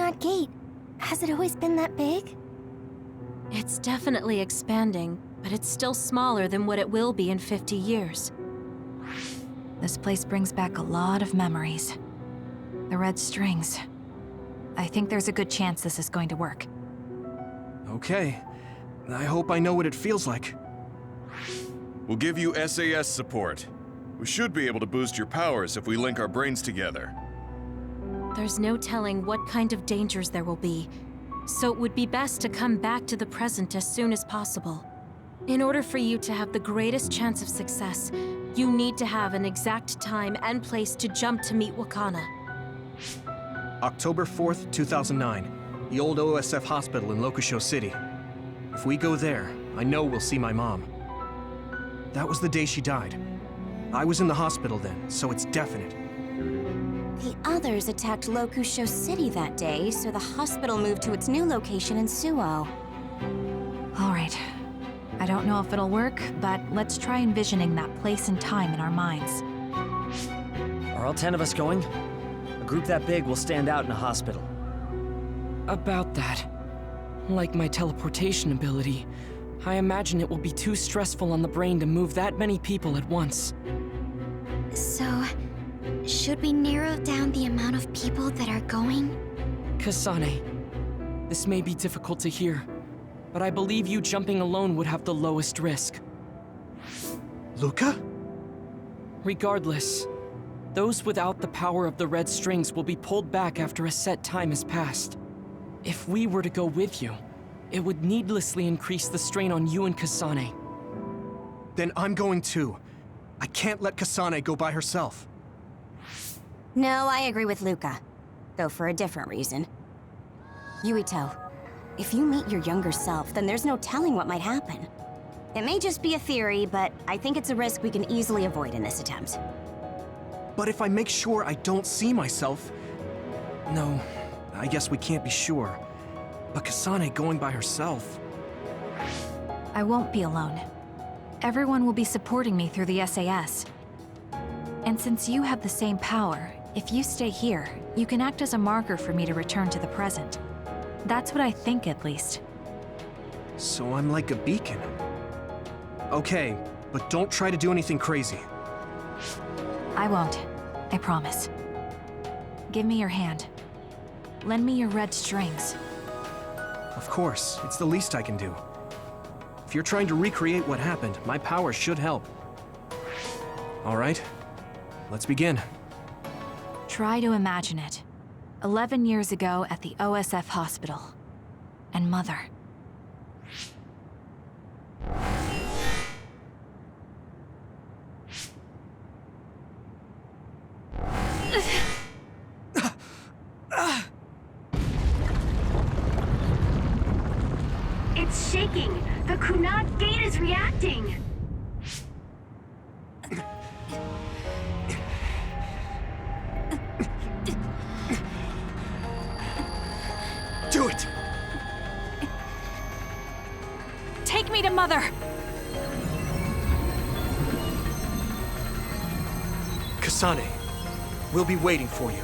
Kunad Gate? Has it always been that big? It's definitely expanding, but it's still smaller than what it will be in 50 years. This place brings back a lot of memories. The red strings. I think there's a good chance this is going to work. Okay. I hope I know what it feels like. We'll give you SAS support. We should be able to boost your powers if we link our brains together. There's no telling what kind of dangers there will be, so it would be best to come back to the present as soon as possible. In order for you to have the greatest chance of success, you need to have an exact time and place to jump to meet Wakana. October 4th, 2009. The old OSF hospital in Lokusho City. If we go there, I know we'll see my mom. That was the day she died. I was in the hospital then, so it's definite. The others attacked Lokusho City that day, so the hospital moved to its new location in Suo. All right. I don't know if it'll work, but let's try envisioning that place and time in our minds. Are all 10 of us going? A group that big will stand out in a hospital. About that. Like my teleportation ability, I imagine it will be too stressful on the brain to move that many people at once. So, should we narrow down the amount of people that are going? Kasane, this may be difficult to hear, but I believe you jumping alone would have the lowest risk. Luca? Regardless, those without the power of the red strings will be pulled back after a set time has passed. If we were to go with you, it would needlessly increase the strain on you and Kasane. Then I'm going too. I can't let Kasane go by herself. No, I agree with Luca. Though for a different reason. Yuito, if you meet your younger self, then there's no telling what might happen. It may just be a theory, but I think it's a risk we can easily avoid in this attempt. But if I make sure I don't see myself... No, I guess we can't be sure. But Kasane going by herself... I won't be alone. Everyone will be supporting me through the SAS. And since you have the same power, if you stay here, you can act as a marker for me to return to the present. That's what I think, at least. So I'm like a beacon. Okay, but don't try to do anything crazy. I won't. I promise. Give me your hand. Lend me your red strings. Of course, it's the least I can do. If you're trying to recreate what happened, my power should help. All right, let's begin. Try to imagine it. 11 years ago at the OSF hospital. And Mother. It's shaking! The Kunad Gate is reacting! Do it! Take me to Mother! Kasane, we'll be waiting for you.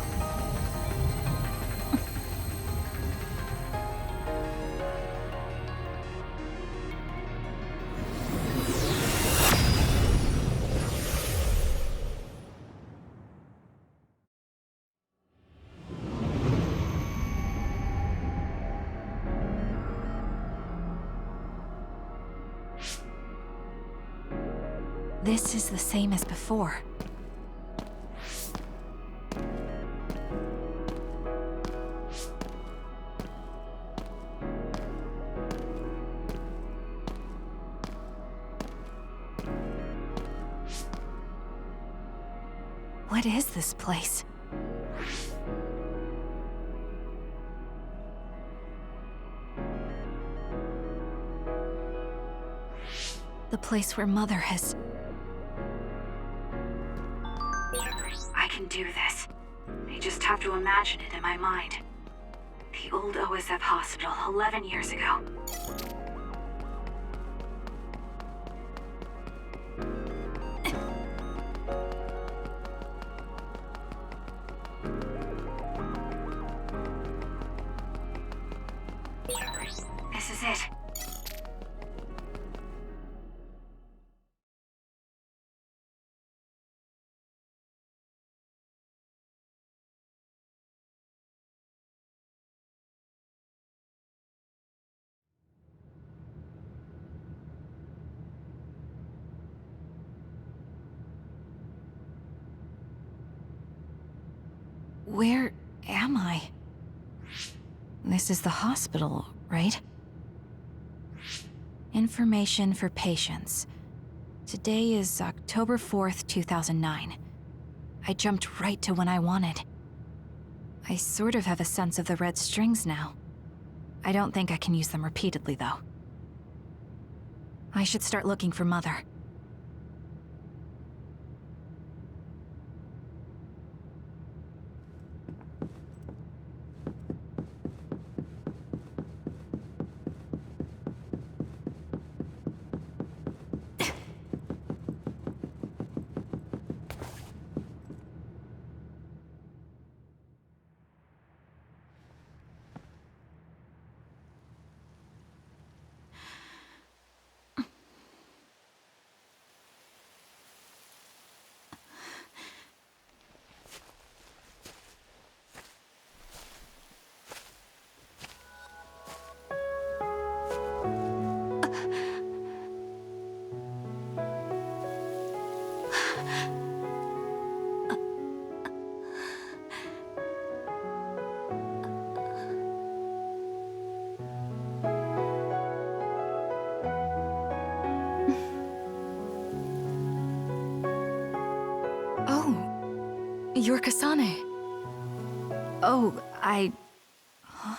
This is the same as before. What is this place? The place where Mother has... I can do this. I just have to imagine it in my mind. The old OSF hospital 11 years ago. Where am I? This is the hospital, right? Information for patients. Today is October 4th, 2009. I jumped right to when I wanted. I sort of have a sense of the red strings now. I don't think I can use them repeatedly, though. I should start looking for Mother. You're Kasane. Oh, Huh?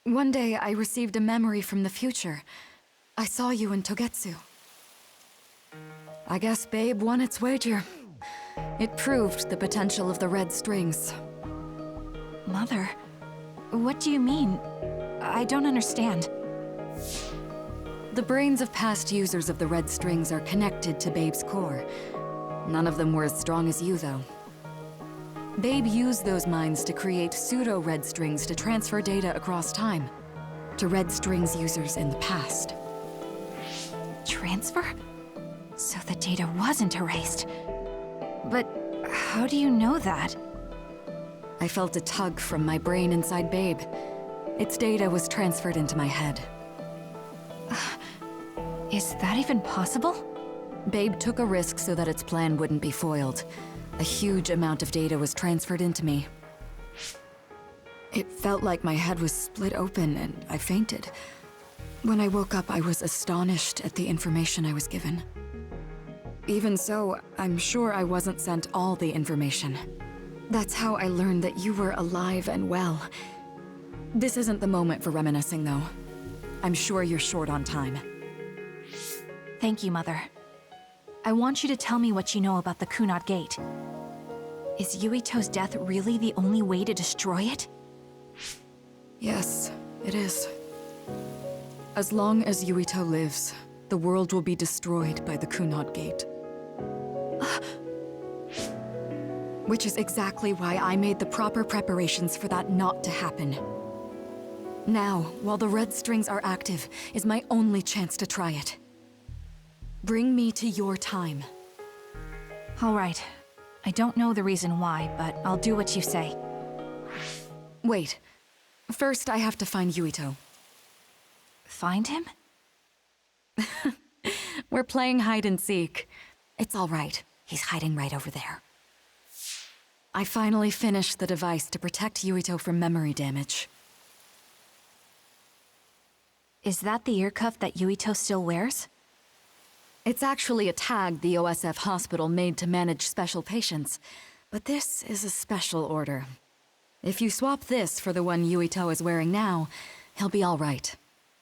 One day, I received a memory from the future. I saw you in Togetsu. I guess Babe won its wager. It proved the potential of the red strings. Mother? What do you mean? I don't understand. The brains of past users of the red strings are connected to Babe's core. None of them were as strong as you, though. Babe used those minds to create pseudo-red strings to transfer data across time to red strings users in the past. Transfer? So the data wasn't erased. But how do you know that? I felt a tug from my brain inside Babe. Its data was transferred into my head. Is that even possible? Babe took a risk so that its plan wouldn't be foiled. A huge amount of data was transferred into me. It felt like my head was split open and I fainted. When I woke up, I was astonished at the information I was given. Even so, I'm sure I wasn't sent all the information. That's how I learned that you were alive and well. This isn't the moment for reminiscing, though. I'm sure you're short on time. Thank you, Mother. I want you to tell me what you know about the Kunad Gate. Is Yuito's death really the only way to destroy it? Yes, it is. As long as Yuito lives, the world will be destroyed by the Kunad Gate. Which is exactly why I made the proper preparations for that not to happen. Now, while the red strings are active, is my only chance to try it. Bring me to your time. All right. I don't know the reason why, but I'll do what you say. Wait. First, I have to find Yuito. Find him? We're playing hide and seek. It's all right. He's hiding right over there. I finally finished the device to protect Yuito from memory damage. Is that the ear cuff that Yuito still wears? It's actually a tag the OSF hospital made to manage special patients. But this is a special order. If you swap this for the one Yuito is wearing now, he'll be all right.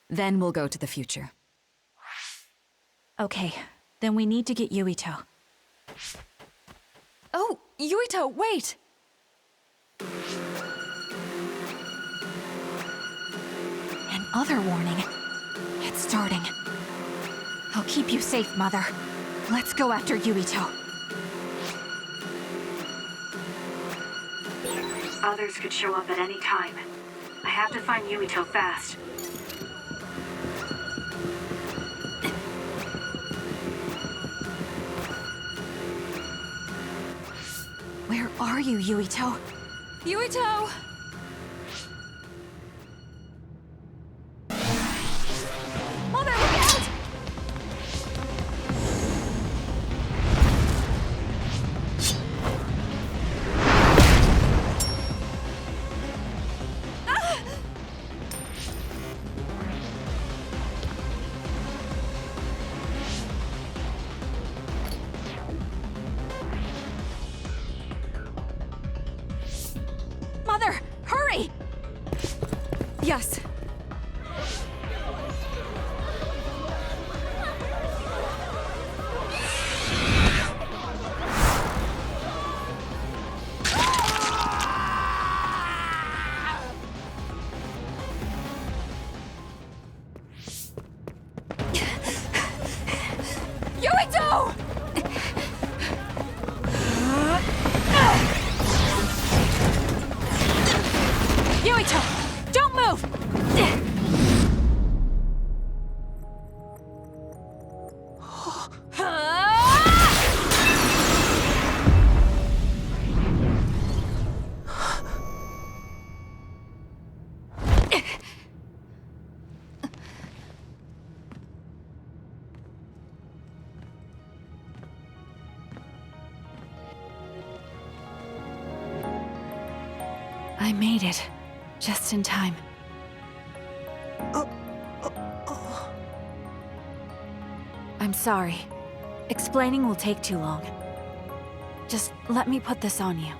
Then we'll go to the future. Okay, then we need to get Yuito. Oh, Yuito, wait! Another warning. It's starting. I'll keep you safe, Mother. Let's go after Yuito. Others could show up at any time. I have to find Yuito fast. Where are you, Yuito? Yuito! Mother, look out! I made it. Just in time. I'm sorry. Explaining will take too long. Just let me put this on you.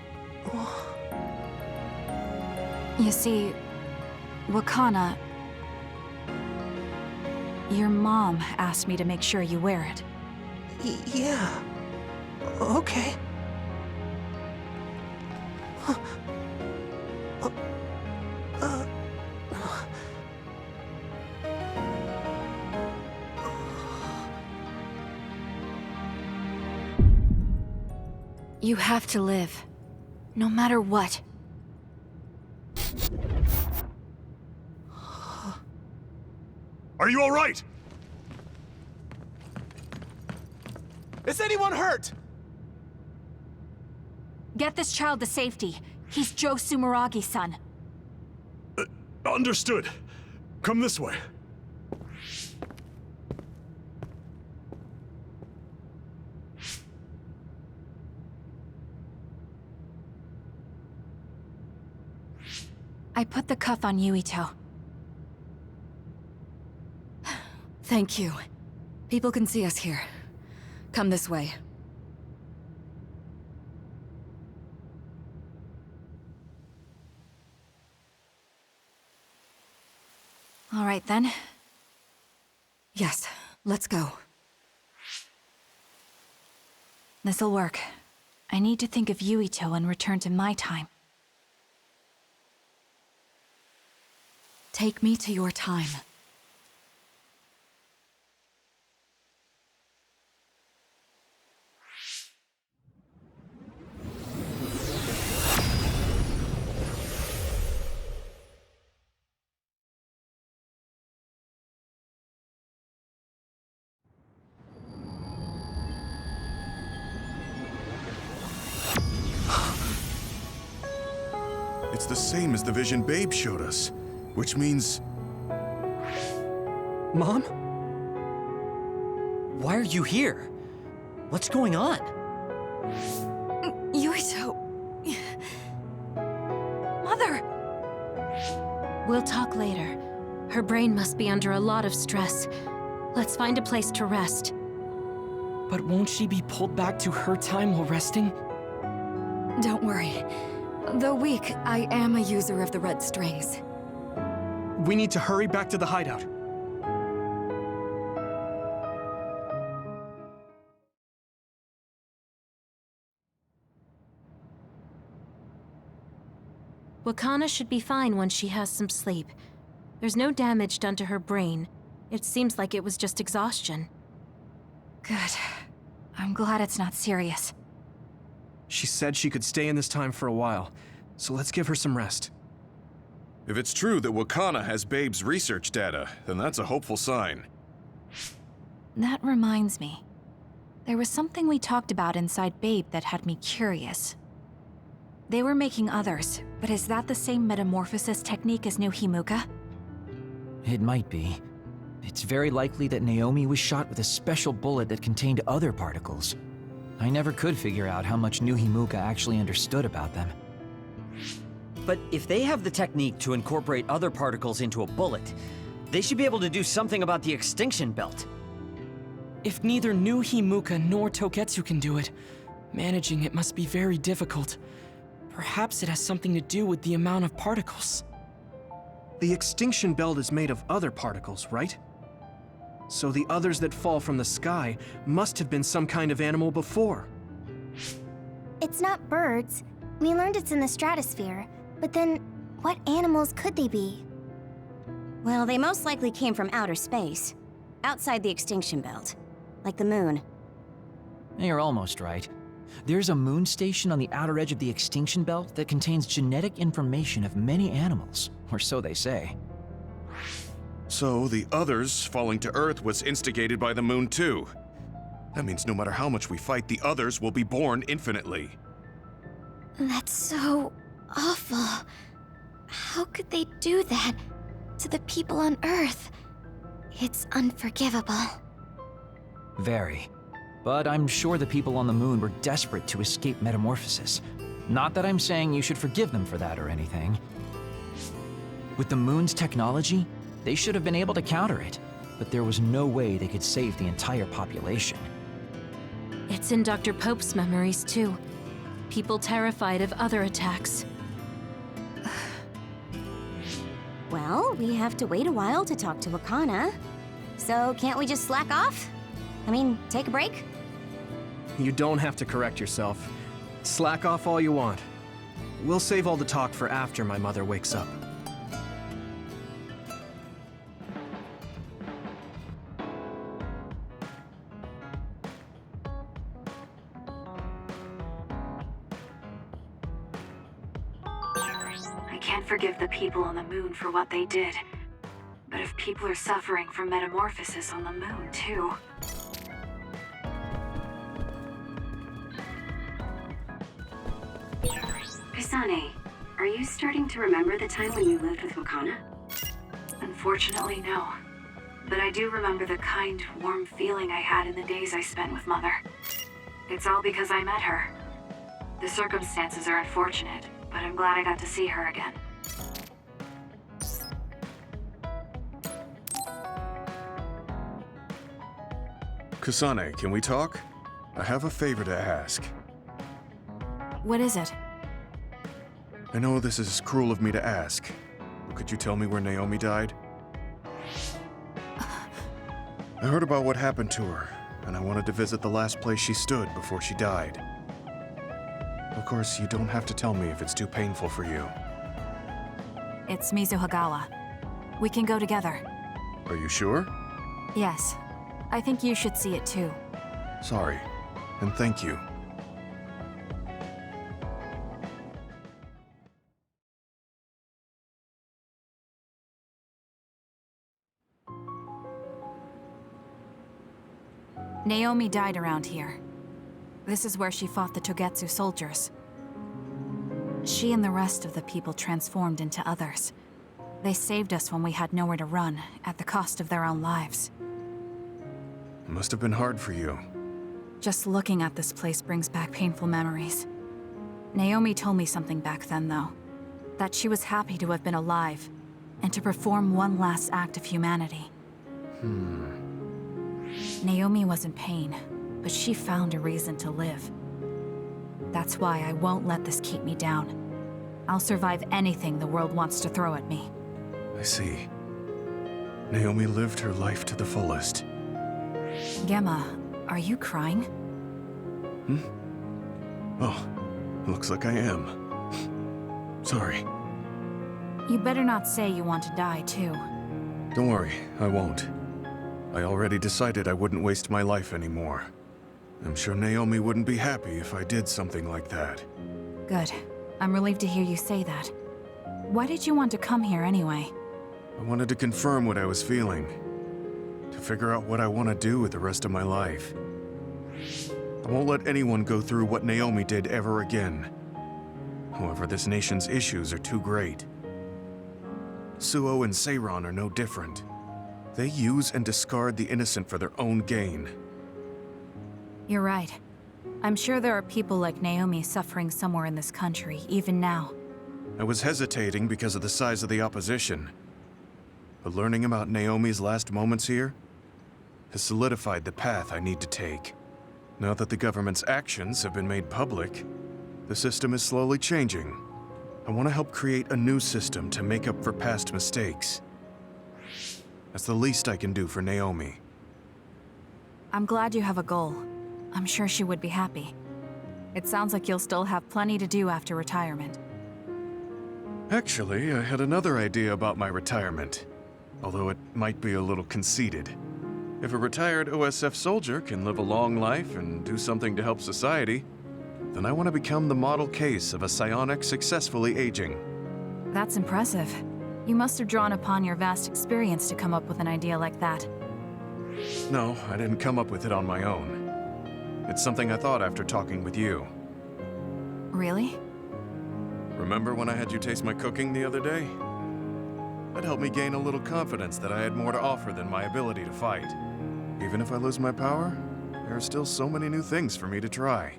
You see, Wakana... Your mom asked me to make sure you wear it. Yeah. Okay. You have to live. No matter what. Are you all right? Is anyone hurt? Get this child to safety. He's Joe Sumeragi's son. Understood. Come this way. I put the cuff on Yuito. Thank you. People can see us here. Come this way. All right, then. Yes, let's go. This'll work. I need to think of Yuito and return to my time. Take me to your time. It's the same as the vision Babe showed us, which means... Mom? Why are you here? What's going on? Yuito... Mother! We'll talk later. Her brain must be under a lot of stress. Let's find a place to rest. But won't she be pulled back to her time while resting? Don't worry. Though weak, I am a user of the red strings. We need to hurry back to the hideout. Wakana should be fine once she has some sleep. There's no damage done to her brain. It seems like it was just exhaustion. Good. I'm glad it's not serious. She said she could stay in this time for a while, so let's give her some rest. If it's true that Wakana has Babe's research data, then that's a hopeful sign. That reminds me. There was something we talked about inside Babe that had me curious. They were making others, but is that the same metamorphosis technique as New Himuka? It might be. It's very likely that Naomi was shot with a special bullet that contained other particles. I never could figure out how much New Himuka actually understood about them. But if they have the technique to incorporate other particles into a bullet, they should be able to do something about the extinction belt. If neither New Himuka nor Togetsu can do it, managing it must be very difficult. Perhaps it has something to do with the amount of particles. The extinction belt is made of other particles, right? So the others that fall from the sky must have been some kind of animal before. It's not birds. We learned it's in the stratosphere. But then, what animals could they be? Well, they most likely came from outer space. Outside the extinction belt. Like the moon. You're almost right. There's a moon station on the outer edge of the extinction belt that contains genetic information of many animals, or so they say. So the others falling to Earth was instigated by the moon too. That means no matter how much we fight, the others will be born infinitely. That's so awful. How could they do that to the people on Earth? It's unforgivable. Very. But I'm sure the people on the moon were desperate to escape metamorphosis. Not that I'm saying you should forgive them for that or anything. With the moon's technology, they should have been able to counter it, but there was no way they could save the entire population. It's in Dr. Pope's memories, too. People terrified of other attacks. Well, we have to wait a while to talk to Wakana. So can't we just slack off? I mean, take a break? You don't have to correct yourself. Slack off all you want. We'll save all the talk for after my mother wakes up. I can't forgive the people on the moon for what they did. But if people are suffering from metamorphosis on the moon, too... Kasane, are you starting to remember the time when you lived with Wakana? Unfortunately, no. But I do remember the kind, warm feeling I had in the days I spent with Mother. It's all because I met her. The circumstances are unfortunate, but I'm glad I got to see her again. Kasane, can we talk? I have a favor to ask. What is it? I know this is cruel of me to ask, but could you tell me where Naomi died? I heard about what happened to her, and I wanted to visit the last place she stood before she died. Of course, you don't have to tell me if it's too painful for you. It's Mizuhagawa. We can go together. Are you sure? Yes. I think you should see it too. Sorry, and thank you. Naomi died around here. This is where she fought the Togetsu soldiers. She and the rest of the people transformed into others. They saved us when we had nowhere to run, at the cost of their own lives. It must have been hard for you. Just looking at this place brings back painful memories. Naomi told me something back then, though. That she was happy to have been alive, and to perform one last act of humanity. Naomi was in pain, but she found a reason to live. That's why I won't let this keep me down. I'll survive anything the world wants to throw at me. I see. Naomi lived her life to the fullest. Gemma, are you crying? Oh, looks like I am. Sorry. You better not say you want to die, too. Don't worry, I won't. I already decided I wouldn't waste my life anymore. I'm sure Naomi wouldn't be happy if I did something like that. Good. I'm relieved to hear you say that. Why did you want to come here anyway? I wanted to confirm what I was feeling. To figure out what I want to do with the rest of my life. I won't let anyone go through what Naomi did ever again. However, this nation's issues are too great. Suo and Seiran are no different. They use and discard the innocent for their own gain. You're right. I'm sure there are people like Naomi suffering somewhere in this country, even now. I was hesitating because of the size of the opposition. But learning about Naomi's last moments here has solidified the path I need to take. Now that the government's actions have been made public, the system is slowly changing. I want to help create a new system to make up for past mistakes. That's the least I can do for Naomi. I'm glad you have a goal. I'm sure she would be happy. It sounds like you'll still have plenty to do after retirement. Actually, I had another idea about my retirement, although it might be a little conceited. If a retired OSF soldier can live a long life and do something to help society, then I want to become the model case of a psionic successfully aging. That's impressive. You must have drawn upon your vast experience to come up with an idea like that. No, I didn't come up with it on my own. It's something I thought after talking with you. Really? Remember when I had you taste my cooking the other day? That helped me gain a little confidence that I had more to offer than my ability to fight. Even if I lose my power, there are still so many new things for me to try.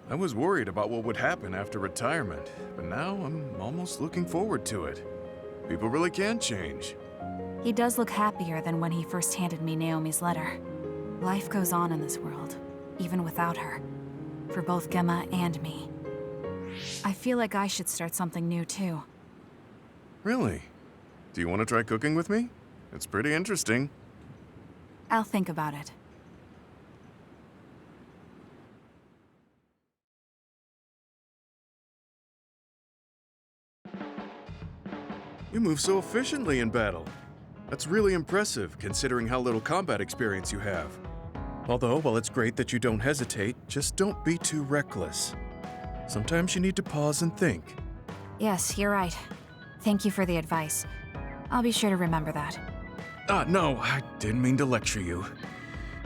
I was worried about what would happen after retirement, but now I'm almost looking forward to it. People really can change. He does look happier than when he first handed me Naomi's letter. Life goes on in this world, even without her. For both Gemma and me. I feel like I should start something new too. Really? Do you want to try cooking with me? It's pretty interesting. I'll think about it. You move so efficiently in battle. That's really impressive, considering how little combat experience you have. Although, while it's great that you don't hesitate, just don't be too reckless. Sometimes you need to pause and think. Yes, you're right. Thank you for the advice. I'll be sure to remember that. No, I didn't mean to lecture you.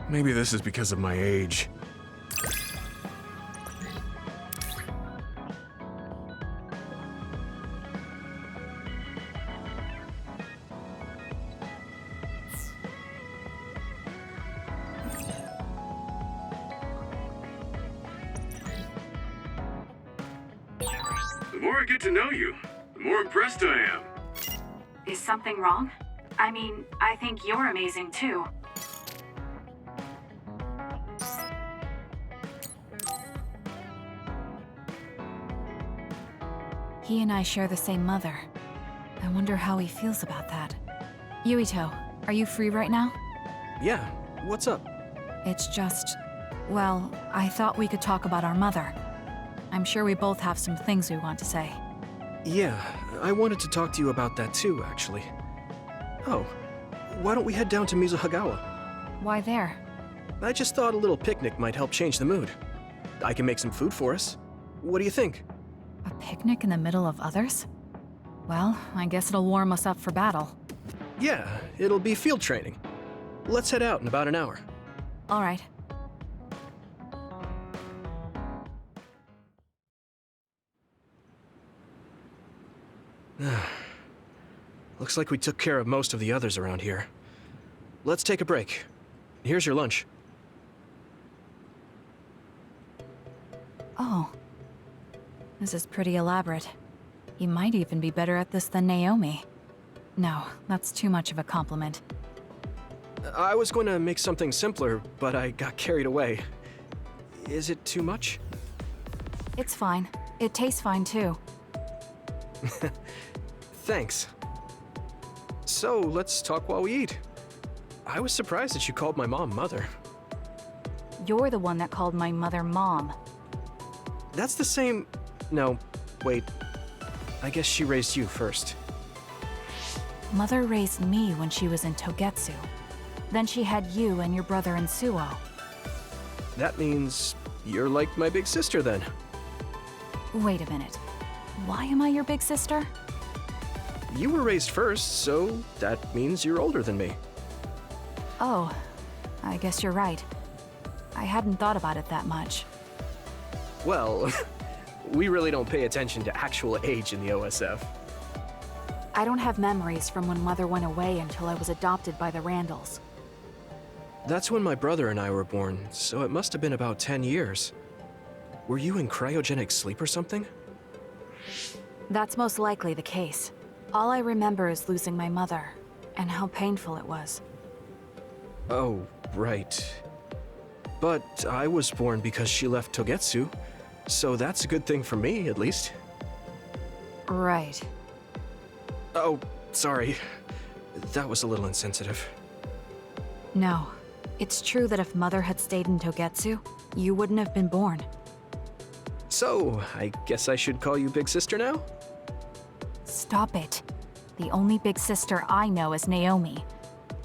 Maybe this is because of my age. The more I get to know you, the more impressed I am. Is something wrong? I mean, I think you're amazing too. He and I share the same mother. I wonder how he feels about that. Yuito, are you free right now? Yeah, what's up? It's just... well, I thought we could talk about our mother. I'm sure we both have some things we want to say. Yeah, I wanted to talk to you about that too, actually. Oh, why don't we head down to Mizuhagawa? Why there? I just thought a little picnic might help change the mood. I can make some food for us. What do you think? A picnic in the middle of others? Well, I guess it'll warm us up for battle. Yeah, it'll be field training. Let's head out in about an hour. All right. Looks like we took care of most of the others around here. Let's take a break. Here's your lunch. Oh. This is pretty elaborate. You might even be better at this than Naomi. No, that's too much of a compliment. I was going to make something simpler, but I got carried away. Is it too much? It's fine. It tastes fine too. Thanks. So, let's talk while we eat. I was surprised that you called my mom Mother. You're the one that called my mother Mom. That's the same... No, wait. I guess she raised you first. Mother raised me when she was in Togetsu. Then she had you and your brother in Suo. That means you're like my big sister then. Wait a minute. Why am I your big sister? You were raised first, so that means you're older than me. Oh, I guess you're right. I hadn't thought about it that much. Well, we really don't pay attention to actual age in the OSF. I don't have memories from when Mother went away until I was adopted by the Randalls. That's when my brother and I were born, so it must have been about 10 years. Were you in cryogenic sleep or something? That's most likely the case. All I remember is losing my mother, and how painful it was. Oh, right. But I was born because she left Togetsu, so that's a good thing for me, at least. Right. Oh, sorry. That was a little insensitive. No. It's true that if Mother had stayed in Togetsu, you wouldn't have been born. So, I guess I should call you Big Sister now? Stop it. The only big sister I know is Naomi.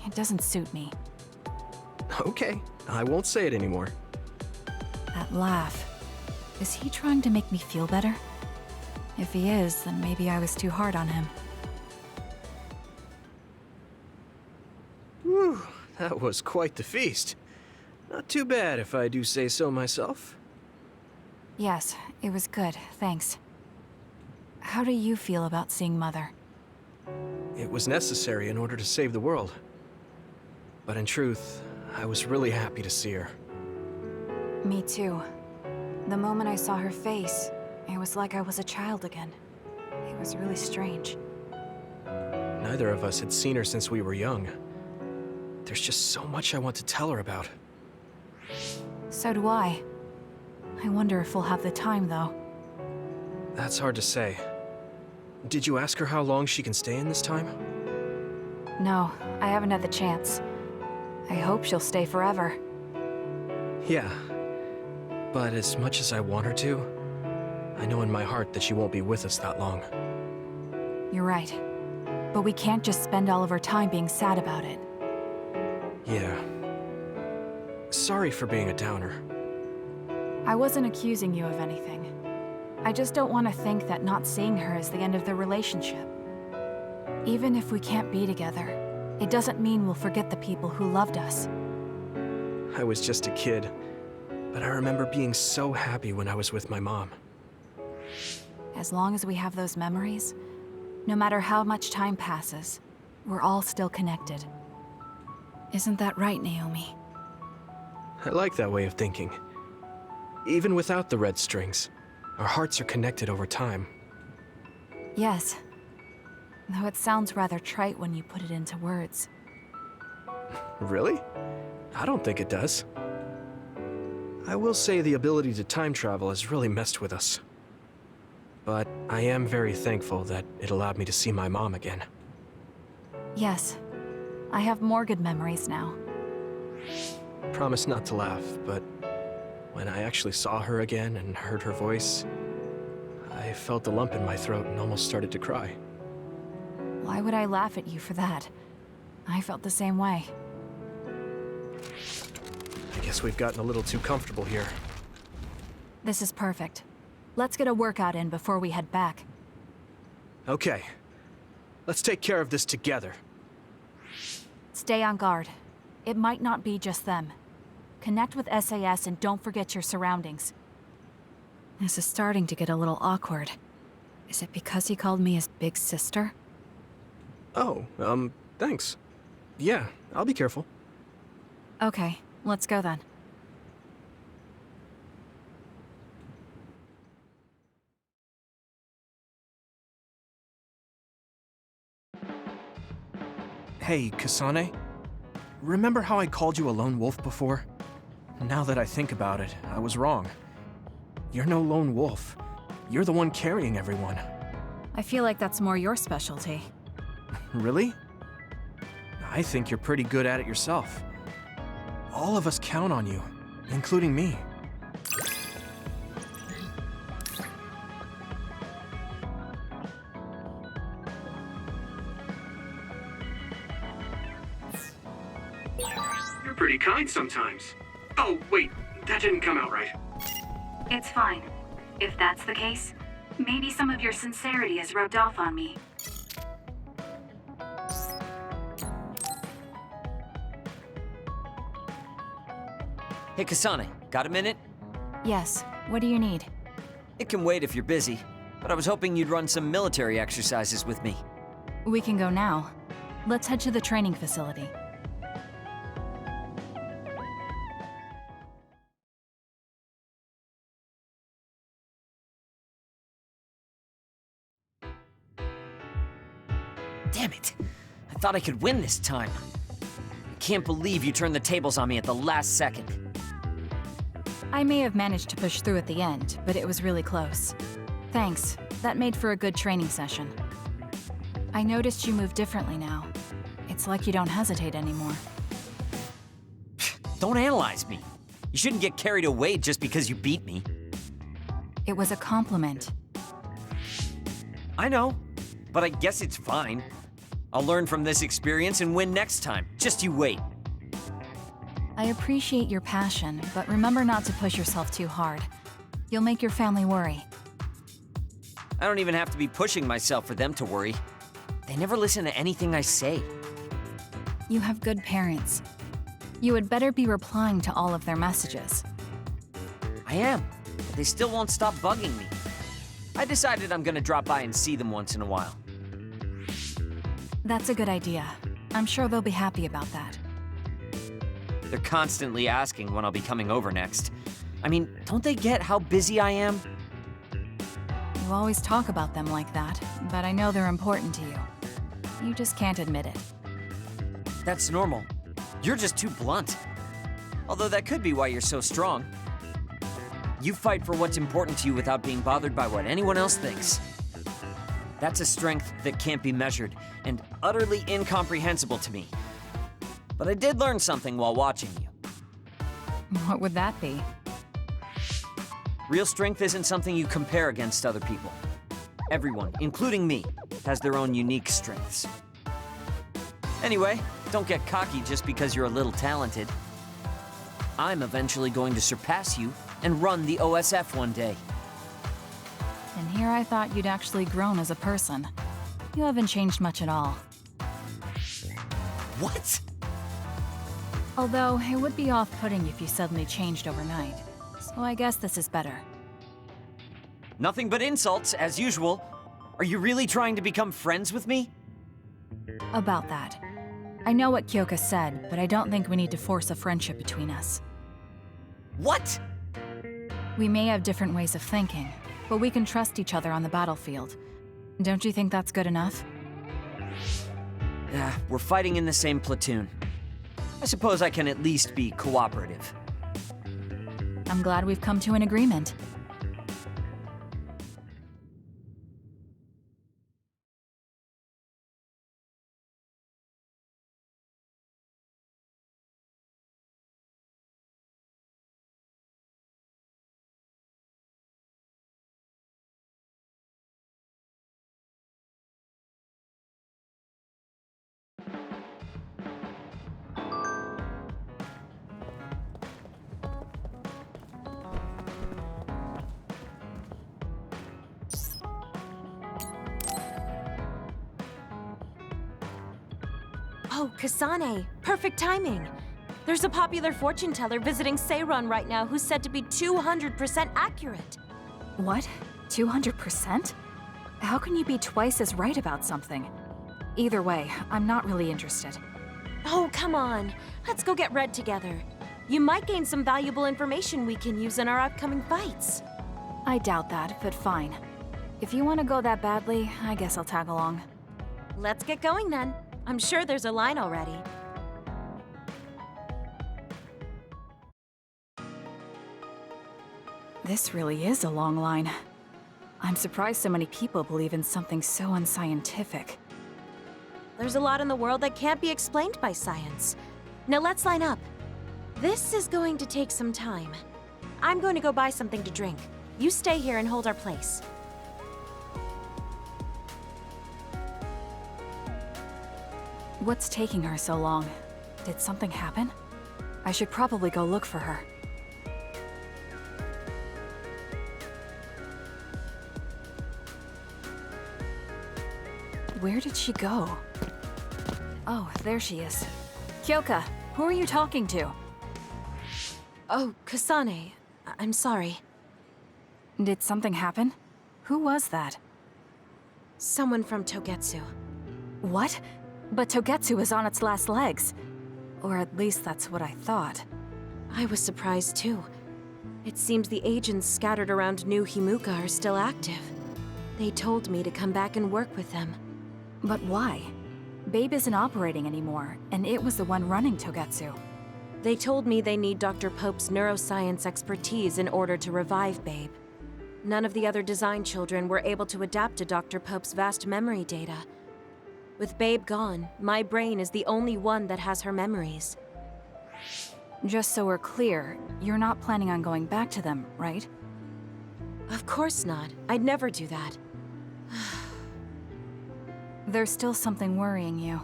It doesn't suit me. Okay, I won't say it anymore. That laugh. Is he trying to make me feel better? If he is, then maybe I was too hard on him. Whew, that was quite the feast. Not too bad if I do say so myself. Yes, it was good, thanks. How do you feel about seeing Mother? It was necessary in order to save the world. But in truth, I was really happy to see her. Me too. The moment I saw her face, it was like I was a child again. It was really strange. Neither of us had seen her since we were young. There's just so much I want to tell her about. So do I. I wonder if we'll have the time, though. That's hard to say. Did you ask her how long she can stay in this time? No, I haven't had the chance. I hope she'll stay forever. Yeah. But as much as I want her to, I know in my heart that she won't be with us that long. You're right. But we can't just spend all of our time being sad about it. Yeah. Sorry for being a downer. I wasn't accusing you of anything. I just don't want to think that not seeing her is the end of the relationship. Even if we can't be together, it doesn't mean we'll forget the people who loved us. I was just a kid, but I remember being so happy when I was with my mom. As long as we have those memories, no matter how much time passes, we're all still connected. Isn't that right, Naomi? I like that way of thinking. Even without the red strings, our hearts are connected over time. Yes. Though it sounds rather trite when you put it into words. Really? I don't think it does. I will say the ability to time travel has really messed with us. But I am very thankful that it allowed me to see my mom again. Yes. I have more good memories now. Promise not to laugh, but when I actually saw her again and heard her voice, I felt a lump in my throat and almost started to cry. Why would I laugh at you for that? I felt the same way. I guess we've gotten a little too comfortable here. This is perfect. Let's get a workout in before we head back. Okay. Let's take care of this together. Stay on guard. It might not be just them. Connect with SAS and don't forget your surroundings. This is starting to get a little awkward. Is it because he called me his big sister? Oh, thanks. Yeah, I'll be careful. Okay, let's go then. Hey, Kasane. Remember how I called you a lone wolf before? Now that I think about it, I was wrong. You're no lone wolf. You're the one carrying everyone. I feel like that's more your specialty. Really? I think you're pretty good at it yourself. All of us count on you, including me. You're pretty kind sometimes. Oh, wait, that didn't come out right. It's fine. If that's the case, maybe some of your sincerity has rubbed off on me. Hey, Kasane, got a minute? Yes, what do you need? It can wait if you're busy, but I was hoping you'd run some military exercises with me. We can go now. Let's head to the training facility. Damn it! I thought I could win this time. I can't believe you turned the tables on me at the last second. I may have managed to push through at the end, but it was really close. Thanks. That made for a good training session. I noticed you move differently now. It's like you don't hesitate anymore. Don't analyze me. You shouldn't get carried away just because you beat me. It was a compliment. I know, but I guess it's fine. I'll learn from this experience and win next time. Just you wait. I appreciate your passion, but remember not to push yourself too hard. You'll make your family worry. I don't even have to be pushing myself for them to worry. They never listen to anything I say. You have good parents. You had better be replying to all of their messages. I am, but they still won't stop bugging me. I decided I'm gonna drop by and see them once in a while. That's a good idea. I'm sure they'll be happy about that. They're constantly asking when I'll be coming over next. I mean, don't they get how busy I am? You always talk about them like that, but I know they're important to you. You just can't admit it. That's normal. You're just too blunt. Although that could be why you're so strong. You fight for what's important to you without being bothered by what anyone else thinks. That's a strength that can't be measured, and utterly incomprehensible to me. But I did learn something while watching you. What would that be? Real strength isn't something you compare against other people. Everyone, including me, has their own unique strengths. Anyway, don't get cocky just because you're a little talented. I'm eventually going to surpass you and run the OSF one day. And here I thought you'd actually grown as a person. You haven't changed much at all. What? Although, it would be off-putting if you suddenly changed overnight. So I guess this is better. Nothing but insults, as usual. Are you really trying to become friends with me? About that. I know what Kyoka said, but I don't think we need to force a friendship between us. What? We may have different ways of thinking, but we can trust each other on the battlefield. Don't you think that's good enough? Yeah, we're fighting in the same platoon. I suppose I can at least be cooperative. I'm glad we've come to an agreement. Oh, Kasane. Perfect timing. There's a popular fortune teller visiting Seiron right now who's said to be 200% accurate. What? 200%? How can you be twice as right about something? Either way, I'm not really interested. Oh, come on. Let's go get Red together. You might gain some valuable information we can use in our upcoming fights. I doubt that, but fine. If you want to go that badly, I guess I'll tag along. Let's get going then. I'm sure there's a line already. This really is a long line. I'm surprised so many people believe in something so unscientific. There's a lot in the world that can't be explained by science. Now let's line up. This is going to take some time. I'm going to go buy something to drink. You stay here and hold our place. What's taking her so long? Did something happen? I should probably go look for her. Where did she go? Oh, there she is. Kyoka, who are you talking to? Oh, Kasane. I'm sorry. Did something happen? Who was that? Someone from Togetsu. What? But Togetsu is on its last legs. Or at least that's what I thought. I was surprised too. It seems the agents scattered around New Himuka are still active. They told me to come back and work with them. But why? Babe isn't operating anymore, and it was the one running Togetsu. They told me they need Dr. Pope's neuroscience expertise in order to revive Babe. None of the other design children were able to adapt to Dr. Pope's vast memory data. With Babe gone, my brain is the only one that has her memories. Just so we're clear, you're not planning on going back to them, right? Of course not. I'd never do that. There's still something worrying you.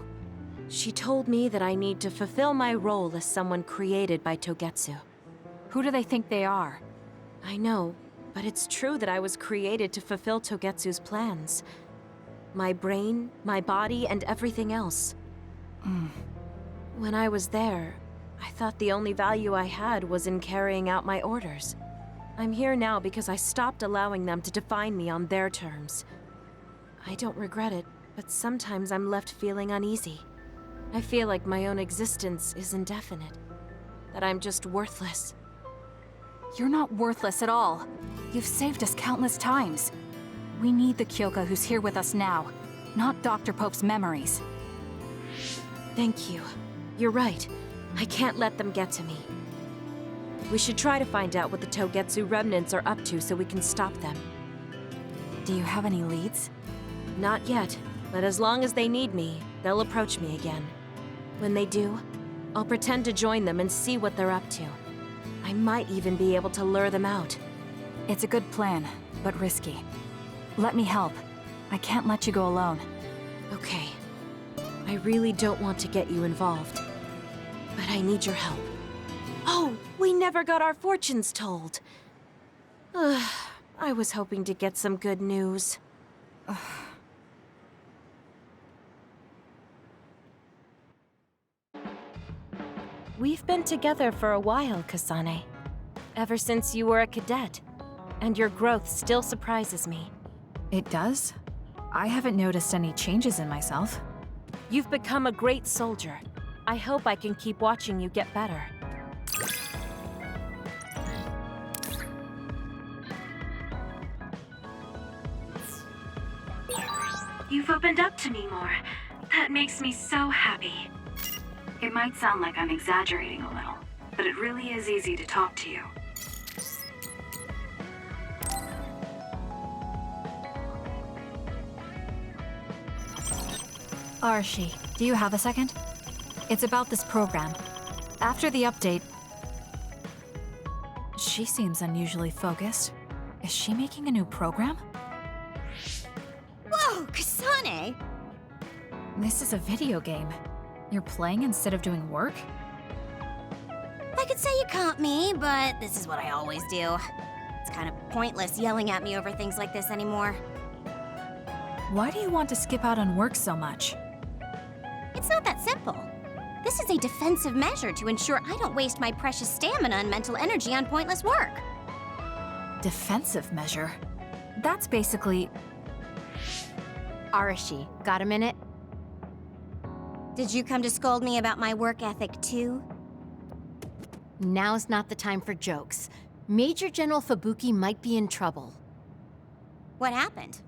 She told me that I need to fulfill my role as someone created by Togetsu. Who do they think they are? I know, but it's true that I was created to fulfill Togetsu's plans. My brain, my body, and everything else. When I was there, I thought the only value I had was in carrying out my orders. I'm here now because I stopped allowing them to define me on their terms. I don't regret it, but sometimes I'm left feeling uneasy. I feel like my own existence is indefinite, that I'm just worthless. You're not worthless at all. You've saved us countless times. We need the Kyoka who's here with us now, not Dr. Pope's memories. Thank you. You're right. I can't let them get to me. We should try to find out what the Togetsu remnants are up to so we can stop them. Do you have any leads? Not yet, but as long as they need me, they'll approach me again. When they do, I'll pretend to join them and see what they're up to. I might even be able to lure them out. It's a good plan, but risky. Let me help. I can't let you go alone. Okay. I really don't want to get you involved, but I need your help. Oh, we never got our fortunes told. I was hoping to get some good news. We've been together for a while, Kasane. Ever since you were a cadet, and your growth still surprises me. It does? I haven't noticed any changes in myself. You've become a great soldier. I hope I can keep watching you get better. You've opened up to me more. That makes me so happy. It might sound like I'm exaggerating a little, but it really is easy to talk to you. Arashi, do you have a second? It's about this program. After the update... She seems unusually focused. Is she making a new program? Whoa, Kasane! This is a video game. You're playing instead of doing work? I could say you caught me, but this is what I always do. It's kind of pointless yelling at me over things like this anymore. Why do you want to skip out on work so much? It's not that simple. This is a defensive measure to ensure I don't waste my precious stamina and mental energy on pointless work. Defensive measure? That's basically... Arashi, got a minute? Did you come to scold me about my work ethic too? Now's not the time for jokes. Major General Fubuki might be in trouble. What happened?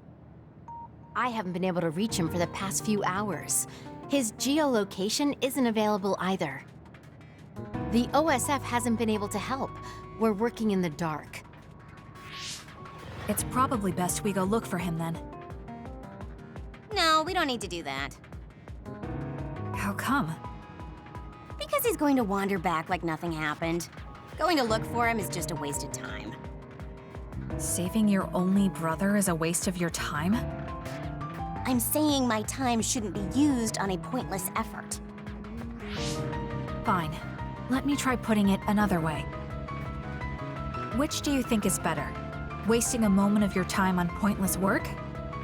I haven't been able to reach him for the past few hours. His geolocation isn't available either. The OSF hasn't been able to help. We're working in the dark. It's probably best we go look for him then. No, we don't need to do that. How come? Because he's going to wander back like nothing happened. Going to look for him is just a waste of time. Saving your only brother is a waste of your time? I'm saying my time shouldn't be used on a pointless effort. Fine. Let me try putting it another way. Which do you think is better? Wasting a moment of your time on pointless work?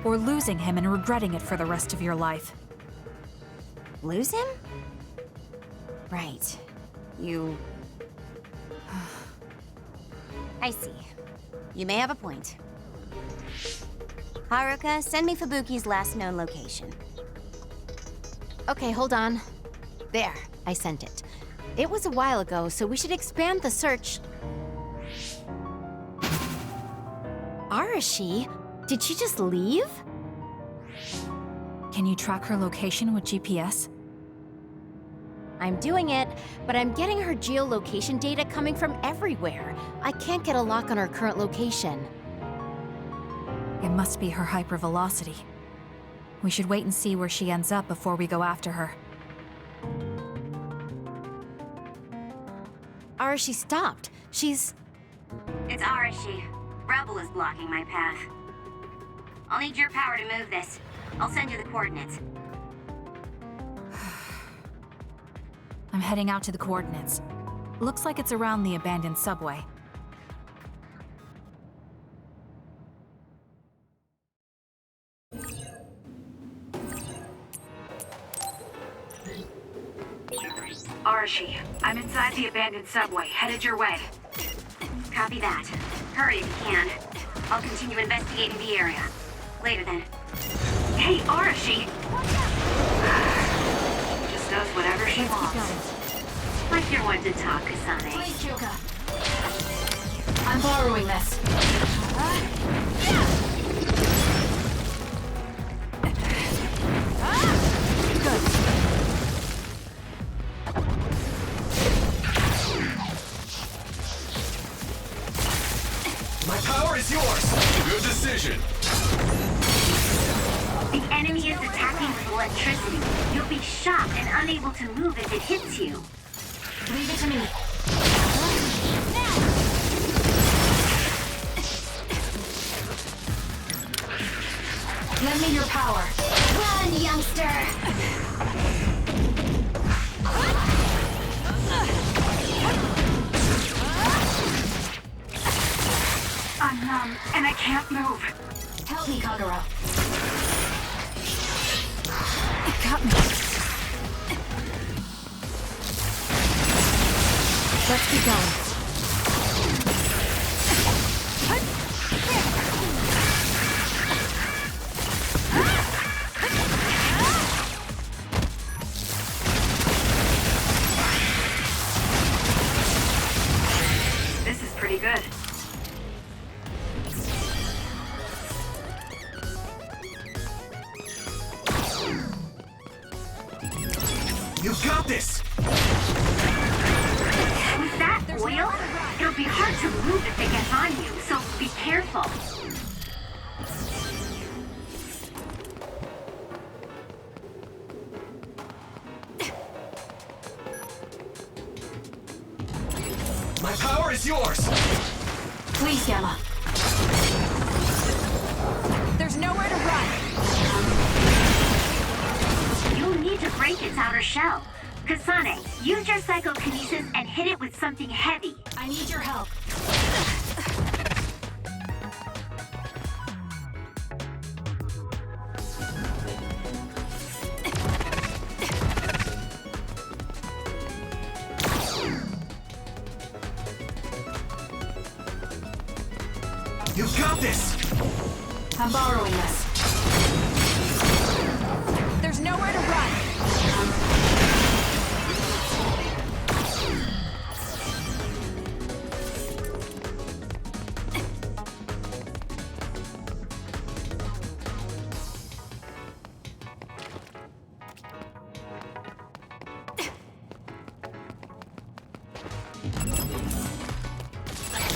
Or losing him and regretting it for the rest of your life? Lose him? Right. You... I see. You may have a point. Haruka, send me Fubuki's last known location. Okay, hold on. There, I sent it. It was a while ago, so we should expand the search. Arashi? Did she just leave? Can you track her location with GPS? I'm doing it, but I'm getting her geolocation data coming from everywhere. I can't get a lock on her current location. It must be her hypervelocity. We should wait and see where she ends up before we go after her. Arashi stopped. She's... It's Arashi. Rebel is blocking my path. I'll need your power to move this. I'll send you the coordinates. I'm heading out to the coordinates. Looks like it's around the abandoned subway. Arashi, I'm inside the abandoned subway, headed your way. Copy that. Hurry if you can. I'll continue investigating the area. Later then. Hey, Arashi! Just does whatever she wants. Like you're one to talk, Kasane. I'm borrowing this. Good. My power is yours. Good decision. The enemy is attacking with electricity. You'll be shocked and unable to move if it hits you. Leave it to me. Lend me your power. Run, youngster! I'm numb, and I can't move. Help me, Kagura. It got me. Let's keep going. This is pretty good. You've got this! With that oil, it'll be hard to move if it gets on you, so be careful. My power is yours! Please, Gamma. There's nowhere to run. You'll need to break its outer shell. Kasane, use your psychokinesis and hit it with something heavy. I need your help. You've got this! I'm borrowing this. There's nowhere to run.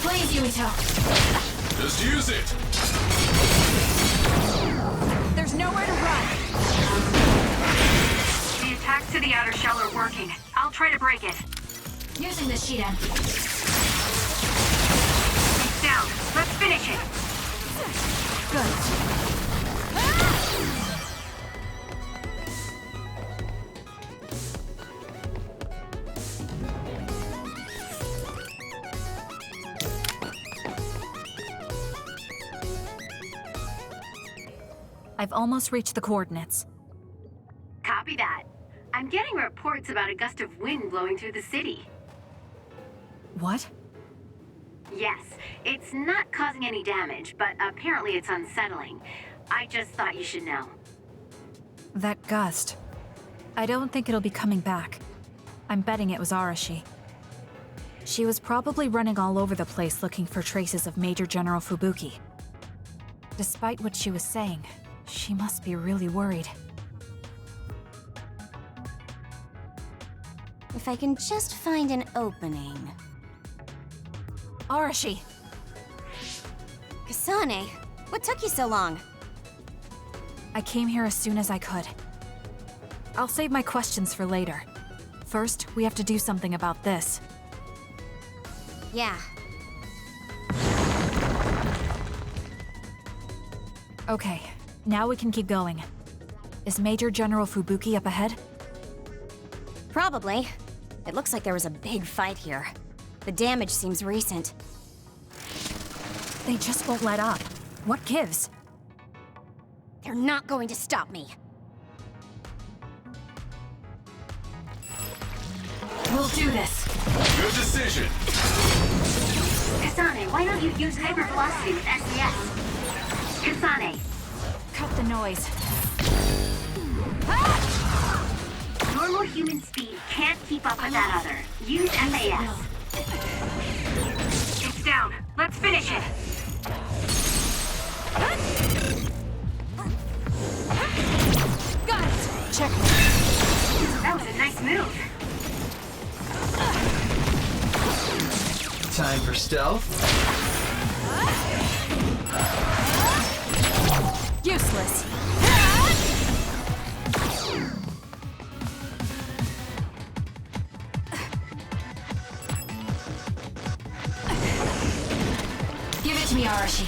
Please, Yumito. Just use it! There's nowhere to run. The attacks to the outer shell are working. I'll try to break it. Using the Shiden. It's down. Let's finish it. Good. I've almost reached the coordinates. Copy that. I'm getting reports about a gust of wind blowing through the city. What? Yes, it's not causing any damage, but apparently it's unsettling. I just thought you should know. That gust. I don't think it'll be coming back. I'm betting it was Arashi. She was probably running all over the place looking for traces of Major General Fubuki. Despite what she was saying, she must be really worried. If I can just find an opening. Arashi! Kasane, what took you so long? I came here as soon as I could. I'll save my questions for later. First, we have to do something about this. Yeah. Okay, now we can keep going. Is Major General Fubuki up ahead? Probably. It looks like there was a big fight here. The damage seems recent. They just won't let up. What gives? They're not going to stop me. We'll do this. Good decision. Kasane, why don't you use hypervelocity with SES? Kasane. Cut the noise. Normal human speed can't keep up with that other. Use FAS. It's down. Let's finish it! Got it! Check. That was a nice move. Time for stealth. Useless. Give it to me, Arashi.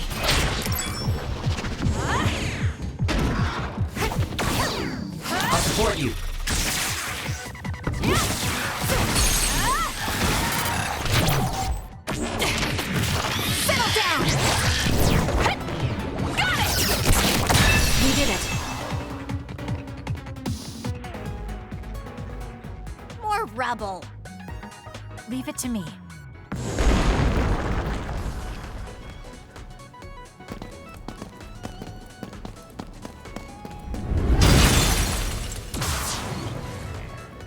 I'll support you. Settle down! Got it! We did it. More rubble. Leave it to me.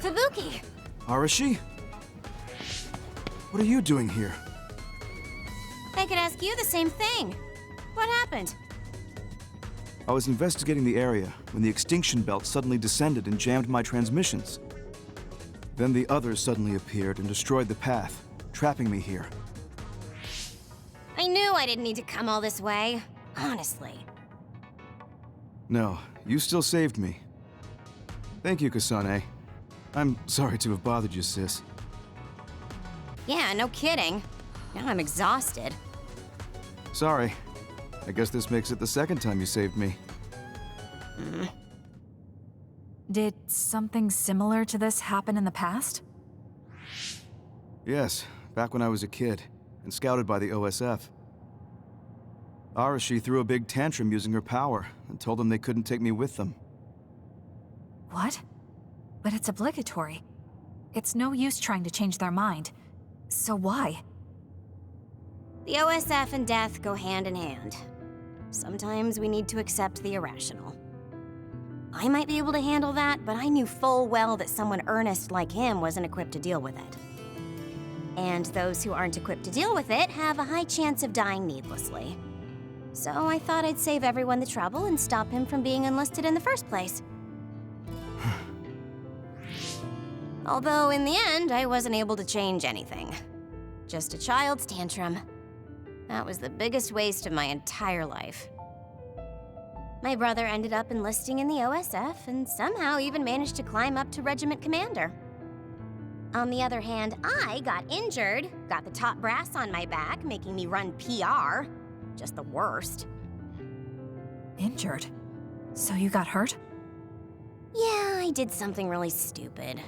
Kabuki! Arashi? What are you doing here? I could ask you the same thing. What happened? I was investigating the area when the extinction belt suddenly descended and jammed my transmissions. Then the others suddenly appeared and destroyed the path, trapping me here. I knew I didn't need to come all this way. Honestly. No, you still saved me. Thank you, Kasane. I'm sorry to have bothered you, sis. Yeah, no kidding. Now I'm exhausted. Sorry. I guess this makes it the second time you saved me. Did something similar to this happen in the past? Yes, back when I was a kid, and scouted by the OSF. Arashi threw a big tantrum using her power, and told them they couldn't take me with them. What? But it's obligatory. It's no use trying to change their mind. So why? The OSF and death go hand in hand. Sometimes we need to accept the irrational. I might be able to handle that, but I knew full well that someone earnest like him wasn't equipped to deal with it. And those who aren't equipped to deal with it have a high chance of dying needlessly. So I thought I'd save everyone the trouble and stop him from being enlisted in the first place. Although in the end, I wasn't able to change anything. Just a child's tantrum. That was the biggest waste of my entire life. My brother ended up enlisting in the OSF and somehow even managed to climb up to regiment commander. On the other hand, I got injured, got the top brass on my back, making me run PR. Just the worst. Injured? So you got hurt? Yeah, I did something really stupid.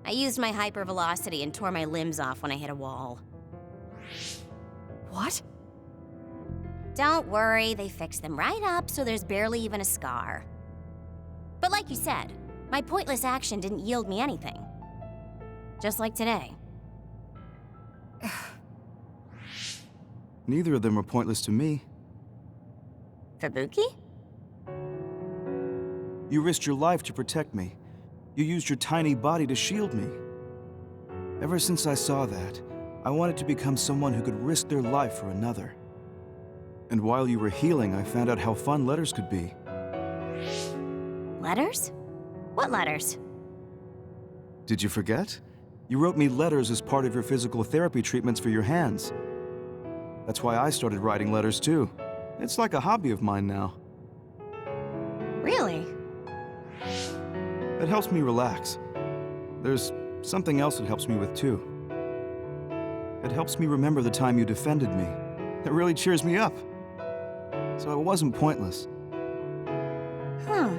I used my hypervelocity and tore my limbs off when I hit a wall. What? Don't worry, they fixed them right up so there's barely even a scar. But like you said, my pointless action didn't yield me anything. Just like today. Neither of them were pointless to me. Kabuki? You risked your life to protect me. You used your tiny body to shield me. Ever since I saw that, I wanted to become someone who could risk their life for another. And while you were healing, I found out how fun letters could be. Letters? What letters? Did you forget? You wrote me letters as part of your physical therapy treatments for your hands. That's why I started writing letters too. It's like a hobby of mine now. Really? It helps me relax. There's something else it helps me with too. It helps me remember the time you defended me. It really cheers me up. So it wasn't pointless. Huh.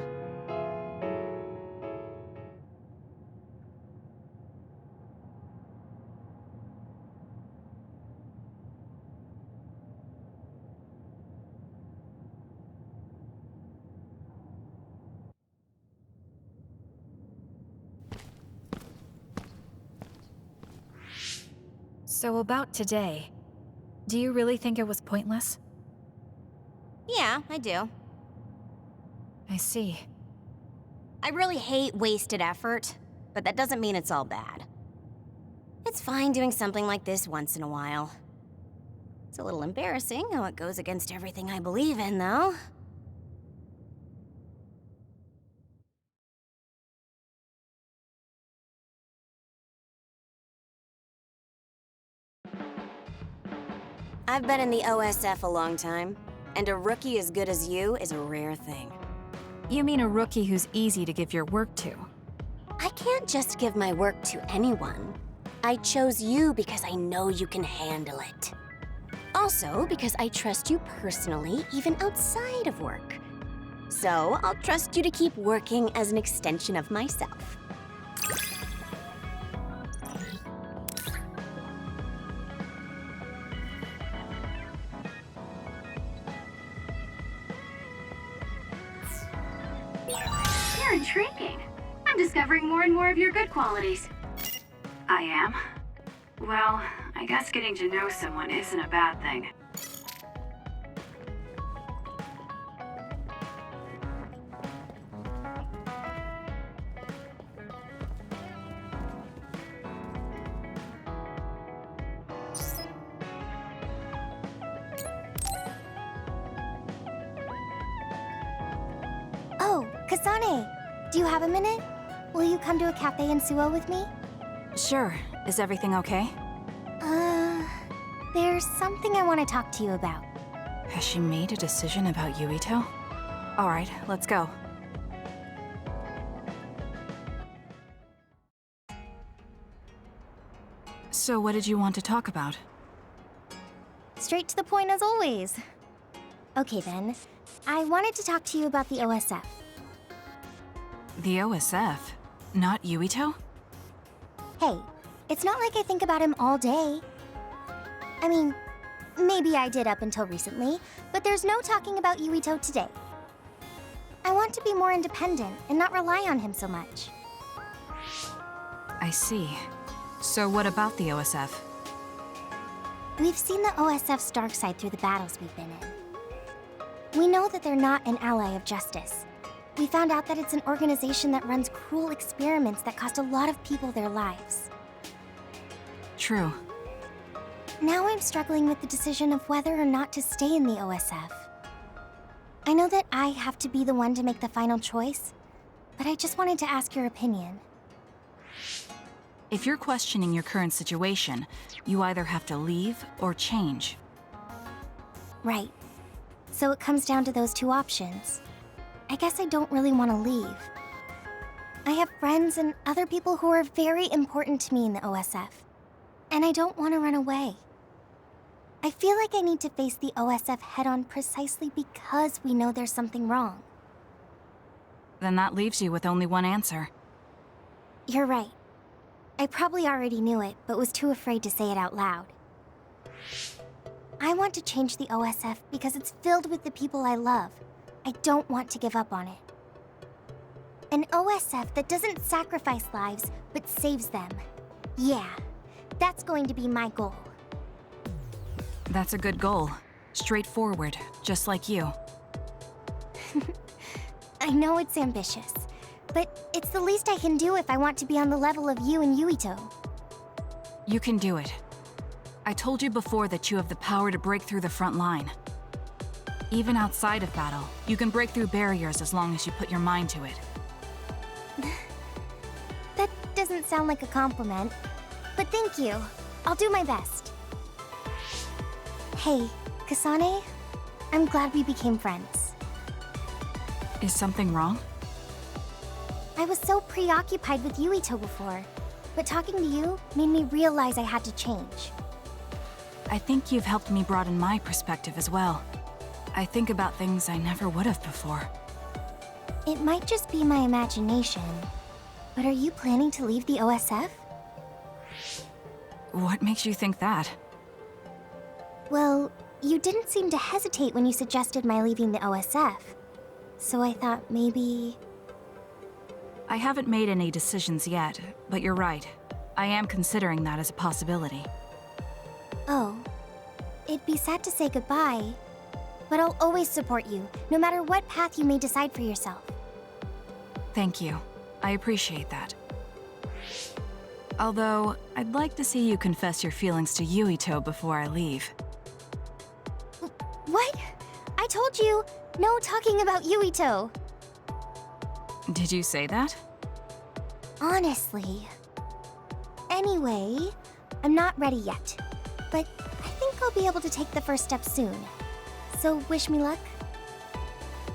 So about today, do you really think it was pointless? Yeah, I do. I see. I really hate wasted effort, but that doesn't mean it's all bad. It's fine doing something like this once in a while. It's a little embarrassing how it goes against everything I believe in, though. I've been in the OSF a long time, and a rookie as good as you is a rare thing. You mean a rookie who's easy to give your work to? I can't just give my work to anyone. I chose you because I know you can handle it. Also, because I trust you personally, even outside of work. So, I'll trust you to keep working as an extension of myself. You're intriguing. I'm discovering more and more of your good qualities. I am? Well, I guess getting to know someone isn't a bad thing. Oh, Kasane, do you have a minute? Will you come to a cafe in Suo with me? Sure. Is everything okay? There's something I want to talk to you about. Has she made a decision about Yuito? Alright, let's go. So what did you want to talk about? Straight to the point as always. Okay then, I wanted to talk to you about the OSF. The OSF? Not Yuito? Hey, it's not like I think about him all day. I mean, maybe I did up until recently, but there's no talking about Yuito today. I want to be more independent and not rely on him so much. I see. So what about the OSF? We've seen the OSF's dark side through the battles we've been in. We know that they're not an ally of justice. We found out that it's an organization that runs cruel experiments that cost a lot of people their lives. True. Now I'm struggling with the decision of whether or not to stay in the OSF. I know that I have to be the one to make the final choice, but I just wanted to ask your opinion. If you're questioning your current situation, you either have to leave or change. Right. So it comes down to those two options. I guess I don't really want to leave. I have friends and other people who are very important to me in the OSF, and I don't want to run away. I feel like I need to face the OSF head-on precisely because we know there's something wrong. Then that leaves you with only one answer. You're right. I probably already knew it, but was too afraid to say it out loud. I want to change the OSF because it's filled with the people I love. I don't want to give up on it. An OSF that doesn't sacrifice lives, but saves them. Yeah, that's going to be my goal. That's a good goal. Straightforward, just like you. I know it's ambitious, but it's the least I can do if I want to be on the level of you and Yuito. You can do it. I told you before that you have the power to break through the front line. Even outside of battle, you can break through barriers as long as you put your mind to it. That doesn't sound like a compliment, but thank you. I'll do my best. Hey, Kasane, I'm glad we became friends. Is something wrong? I was so preoccupied with Yuito before, but talking to you made me realize I had to change. I think you've helped me broaden my perspective as well. I think about things I never would have before. It might just be my imagination, but are you planning to leave the OSF? What makes you think that? Well, you didn't seem to hesitate when you suggested my leaving the OSF, so I thought maybe... I haven't made any decisions yet, but you're right. I am considering that as a possibility. Oh, it'd be sad to say goodbye, but I'll always support you, no matter what path you may decide for yourself. Thank you. I appreciate that. Although, I'd like to see you confess your feelings to Yuito before I leave. What? I told you, no talking about Yuito. Did you say that? Honestly. Anyway, I'm not ready yet. But I think I'll be able to take the first step soon. So wish me luck?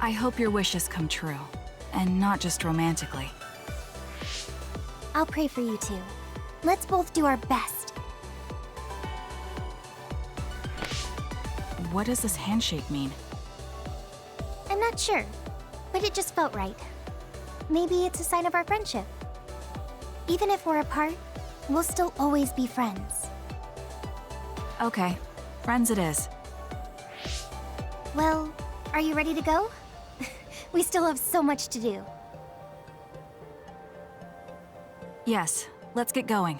I hope your wishes come true. And not just romantically. I'll pray for you too. Let's both do our best. What does this handshake mean? I'm not sure, but it just felt right. Maybe it's a sign of our friendship. Even if we're apart, we'll still always be friends. Okay, friends it is. Well, are you ready to go? We still have so much to do. Yes, let's get going.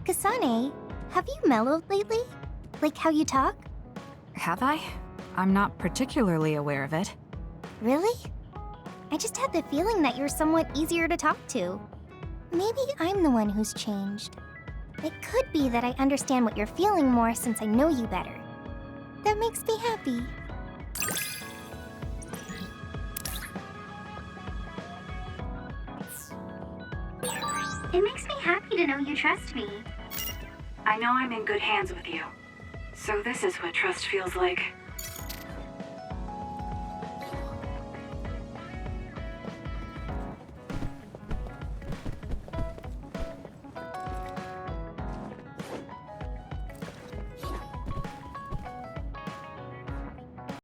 Kasane, have you mellowed lately? Like how you talk? Have I? I'm not particularly aware of it. Really? I just had the feeling that you're somewhat easier to talk to. Maybe I'm the one who's changed. It could be that I understand what you're feeling more since I know you better. That makes me happy. It makes me happy to know you trust me. I know I'm in good hands with you. So this is what trust feels like.